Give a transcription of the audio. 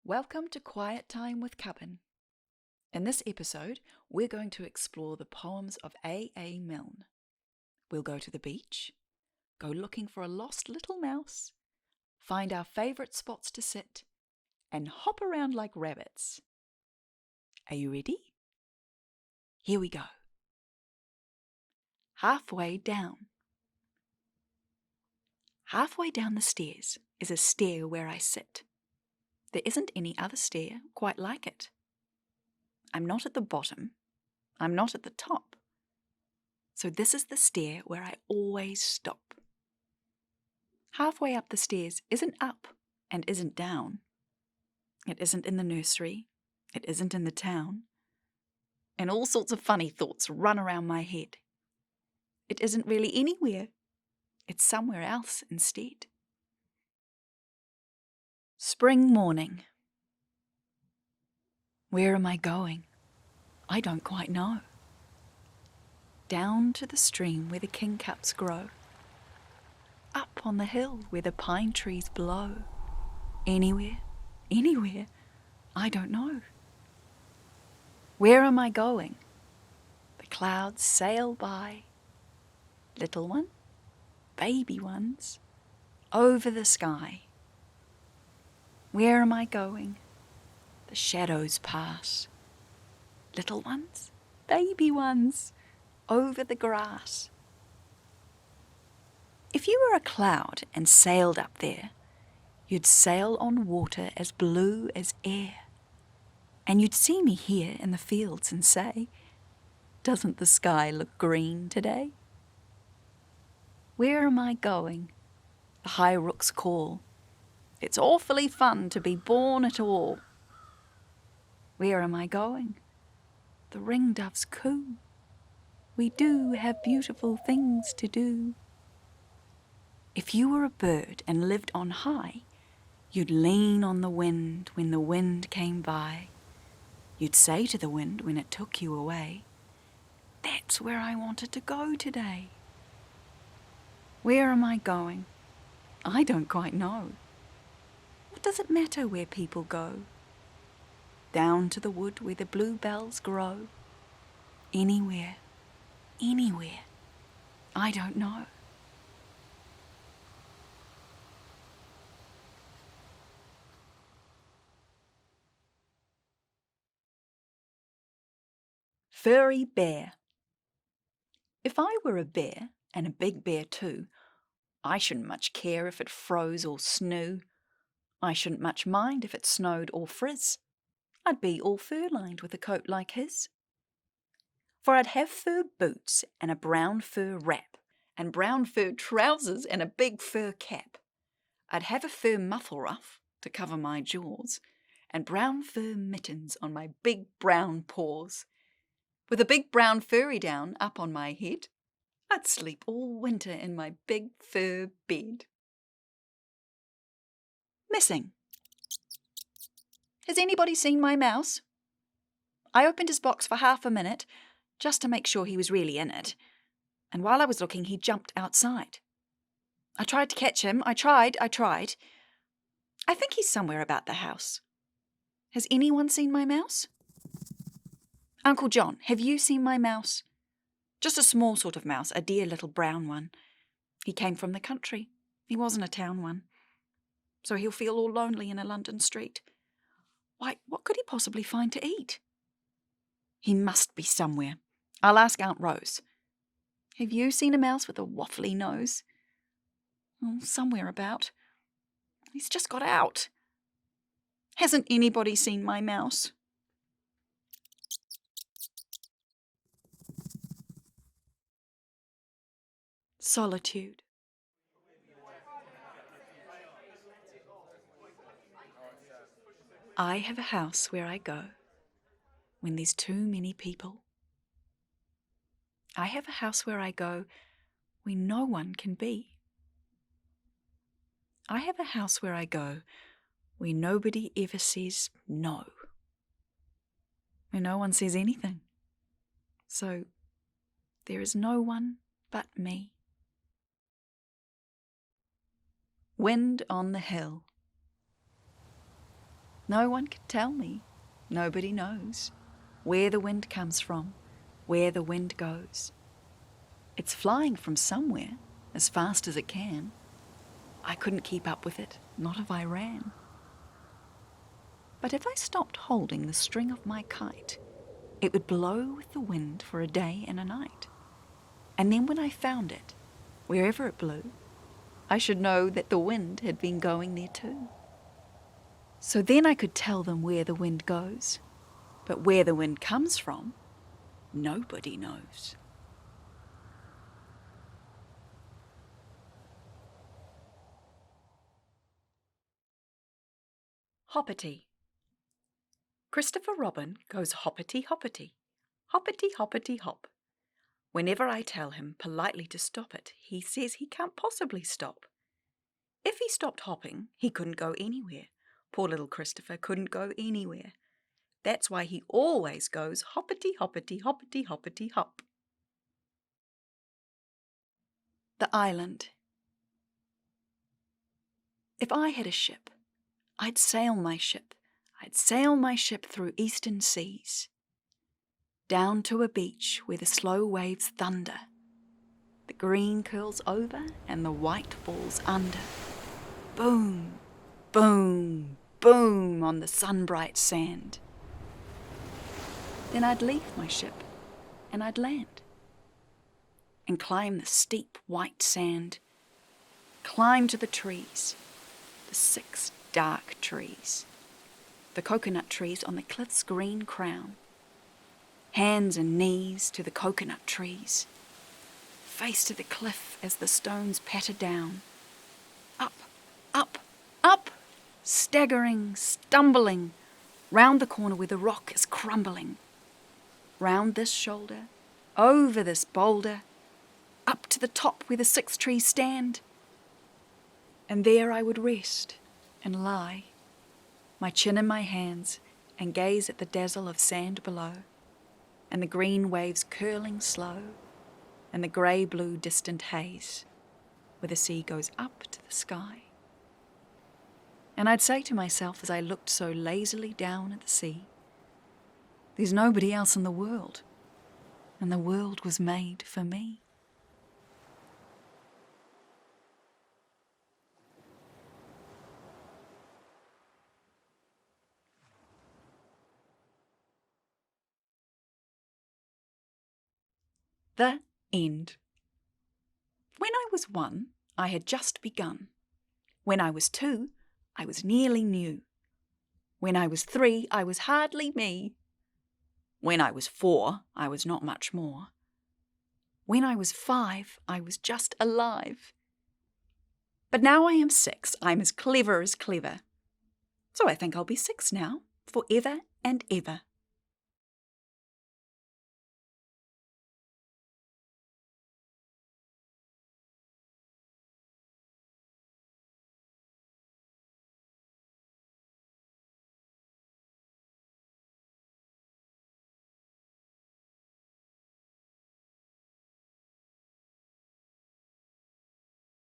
Welcome to Quiet Time with Cubbin. In this episode, we're going to explore the poems of A A Milne. We'll go to the beach, go looking for a lost little mouse, find our favourite spots to sit, and hop around like rabbits. Are you ready? Here we go. Halfway down. Halfway down the stairs is a stair where I sit. There isn't any other stair quite like it. I'm not at the bottom. I'm not at the top. So this is the stair where I always stop. Halfway up the stairs isn't up and isn't down. It isn't in the nursery. It isn't in the town. And all sorts of funny thoughts run around my head. It isn't really anywhere. It's somewhere else instead. Spring morning. Where am I going? I don't quite know. Down to the stream where the kingcups grow. Up on the hill where the pine trees blow. Anywhere, I don't know. Where am I going? The clouds sail by. Little one, baby ones, over the sky. Where am I going? The shadows pass. Little ones, baby ones, over the grass. If you were a cloud and sailed up there, you'd sail on water as blue as air. And you'd see me here in the fields and say, "Doesn't the sky look green today?" Where am I going? The high rooks call. It's awfully fun to be born at all. Where am I going? The ringdoves coo. We do have beautiful things to do. If you were a bird and lived on high, you'd lean on the wind when the wind came by. You'd say to the wind when it took you away, "That's where I wanted to go today." Where am I going? I don't quite know. What does it matter where people go? Down to the wood where the bluebells grow. Anywhere, I don't know. Furry bear. If I were a bear, and a big bear too, I shouldn't much care if it froze or snew. I shouldn't much mind if it snowed or frizz. I'd be all fur-lined with a coat like his. For I'd have fur boots and a brown fur wrap, and brown fur trousers and a big fur cap. I'd have a fur muffle ruff to cover my jaws, and brown fur mittens on my big brown paws. With a big brown furry down up on my head, I'd sleep all winter in my big fur bed. Missing. Has anybody seen my mouse? I opened his box for half a minute, just to make sure he was really in it, and while I was looking, he jumped outside. I tried to catch him. I tried. I think he's somewhere about the house. Has anyone seen my mouse? Uncle John, have you seen my mouse? Just a small sort of mouse, a dear little brown one. He came from the country. He wasn't a town one. So he'll feel all lonely in a London street. Why, what could he possibly find to eat? He must be somewhere. I'll ask Aunt Rose. Have you seen a mouse with a waffly nose? Oh, somewhere about. He's just got out. Hasn't anybody seen my mouse? Solitude. I have a house where I go when there's too many people. I have a house where I go where no one can be. I have a house where I go where nobody ever says no. Where no one says anything. So there is no one but me. Wind on the hill. No one can tell me. Nobody knows where the wind comes from, where the wind goes. It's flying from somewhere, as fast as it can. I couldn't keep up with it, not if I ran. But if I stopped holding the string of my kite, it would blow with the wind for a day and a night. And then when I found it, wherever it blew, I should know that the wind had been going there too. So then I could tell them where the wind goes. But where the wind comes from, nobody knows. Hoppity. Christopher Robin goes hoppity hoppity, hoppity hoppity hop. Whenever I tell him politely to stop it, he says he can't possibly stop. If he stopped hopping, he couldn't go anywhere. Poor little Christopher couldn't go anywhere. That's why he always goes hoppity hoppity hoppity hoppity hop. The island. If I had a ship, I'd sail my ship. I'd sail my ship through eastern seas, down to a beach where the slow waves thunder. The green curls over and the white falls under. Boom, boom, boom on the sun-bright sand. Then I'd leave my ship and I'd land and climb the steep white sand, climb to the trees, the 6 dark trees, the coconut trees on the cliff's green crown. Hands and knees to the coconut trees, face to the cliff as the stones patter down. Up, up, up, staggering, stumbling, round the corner where the rock is crumbling. Round this shoulder, over this boulder, up to the top where the 6 trees stand. And there I would rest and lie, my chin in my hands, and gaze at the dazzle of sand below, and the green waves curling slow, and the grey-blue distant haze, where the sea goes up to the sky. And I'd say to myself as I looked so lazily down at the sea, there's nobody else in the world, and the world was made for me. The end. When I was 1, I had just begun. When I was 2, I was nearly new. When I was 3, I was hardly me. When I was 4, I was not much more. When I was 5, I was just alive. But now I am 6, I'm as clever as clever. So I think I'll be 6 now, forever and ever.